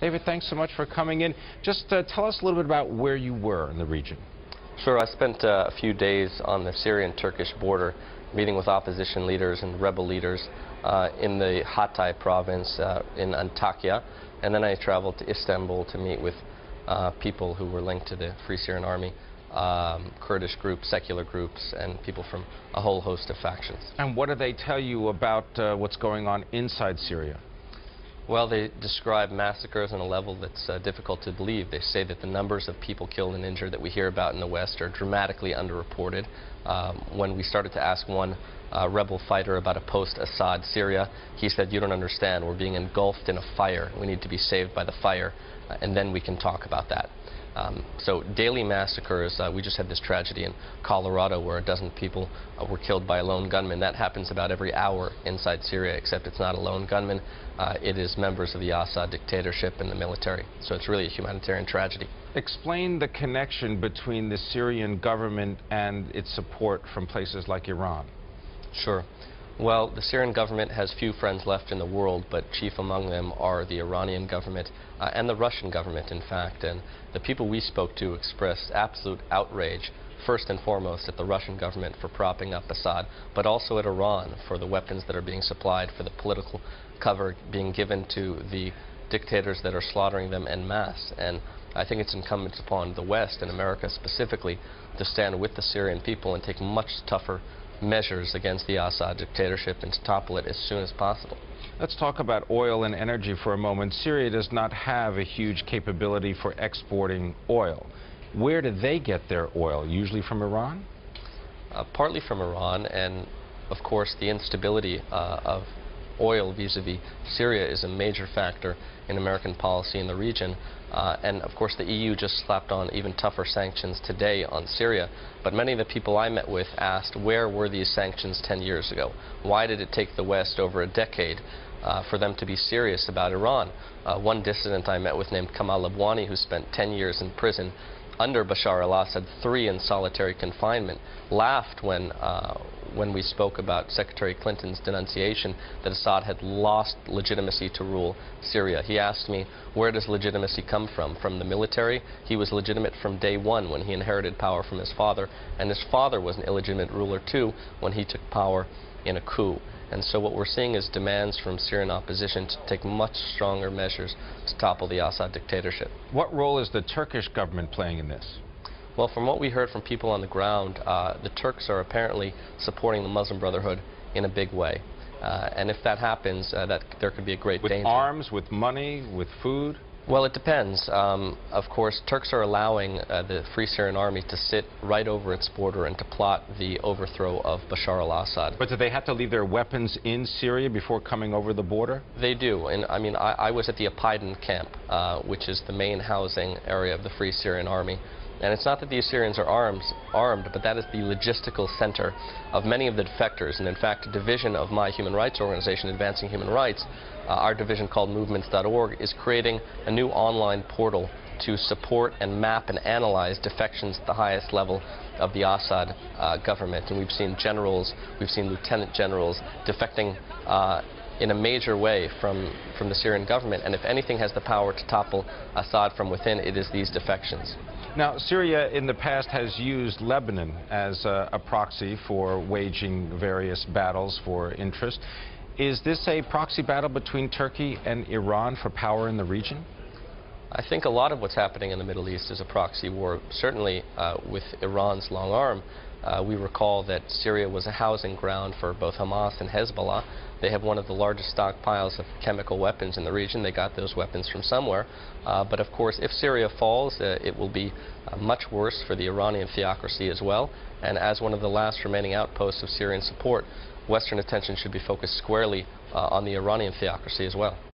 David, thanks so much for coming in. Just tell us a little bit about where you were in the region. Sure. I spent a few days on the Syrian-Turkish border meeting with opposition leaders and rebel leaders in the Hatay province in Antakya, and then I traveled to Istanbul to meet with people who were linked to the Free Syrian Army, Kurdish groups, secular groups, and people from a whole host of factions. And what do they tell you about what's going on inside Syria? Well, they describe massacres on a level that's difficult to believe. They say that the numbers of people killed and injured that we hear about in the West are dramatically underreported. When we started to ask one rebel fighter about a post-Assad Syria, he said, "You don't understand. We're being engulfed in a fire. We need to be saved by the fire, and then we can talk about that." So daily massacres. We just had this tragedy in Colorado where a dozen people were killed by a lone gunman. That happens about every hour inside Syria, except it's not a lone gunman. It is members of the Assad dictatorship and the military. So it's really a humanitarian tragedy. Explain the connection between the Syrian government and its support from places like Iran. Sure. Well, the Syrian government has few friends left in the world, but chief among them are the Iranian government and the Russian government, in fact. And the people we spoke to expressed absolute outrage, first and foremost, at the Russian government for propping up Assad, but also at Iran for the weapons that are being supplied, for the political cover being given to the dictators that are slaughtering them en masse. And I think it's incumbent upon the West, and America specifically, to stand with the Syrian people and take much tougher measures against the Assad dictatorship and to topple it as soon as possible. Let's talk about oil and energy for a moment. Syria does not have a huge capability for exporting oil. Where do they get their oil? Usually from Iran? Partly from Iran, and of course the instability of oil vis-a-vis Syria is a major factor in American policy in the region. And of course the EU just slapped on even tougher sanctions today on Syria. But many of the people I met with asked, where were these sanctions 10 years ago? Why did it take the West over a decade for them to be serious about Iran? One dissident I met with named Kamal Abwani, who spent 10 years in prison under Bashar al-Assad, 3 in solitary confinement, laughed when we spoke about Secretary Clinton's denunciation that Assad had lost legitimacy to rule Syria. He asked me, where does legitimacy come from? From the military? He was legitimate from day one when he inherited power from his father, and his father was an illegitimate ruler too when he took power in a coup. And so what we're seeing is demands from Syrian opposition to take much stronger measures to topple the Assad dictatorship. What role is the Turkish government playing in this? Well, from what we heard from people on the ground, the Turks are apparently supporting the Muslim Brotherhood in a big way. And if that happens, there could be a great danger. With arms, with money, with food? Well, it depends. Of course, Turks are allowing the Free Syrian Army to sit right over its border and to plot the overthrow of Bashar al-Assad. But do they have to leave their weapons in Syria before coming over the border? They do. And I mean, I was at the Apaydin camp, which is the main housing area of the Free Syrian Army. And it's not that the Assyrians are armed, but that is the logistical center of many of the defectors. And in fact, a division of my human rights organization, Advancing Human Rights, our division called Movements.org, is creating a new online portal to support and map and analyze defections at the highest level of the Assad government. And we've seen generals, we've seen lieutenant generals defecting in a major way from the Syrian government. And if anything has the power to topple Assad from within, it is these defections. Now, Syria in the past has used Lebanon as a proxy for waging various battles for interest. Is this a proxy battle between Turkey and Iran for power in the region? I think a lot of what's happening in the Middle East is a proxy war, certainly with Iran's long arm. We recall that Syria was a housing ground for both Hamas and Hezbollah. They have one of the largest stockpiles of chemical weapons in the region. They got those weapons from somewhere. But of course, if Syria falls, it will be much worse for the Iranian theocracy as well. And as one of the last remaining outposts of Syrian support, Western attention should be focused squarely on the Iranian theocracy as well.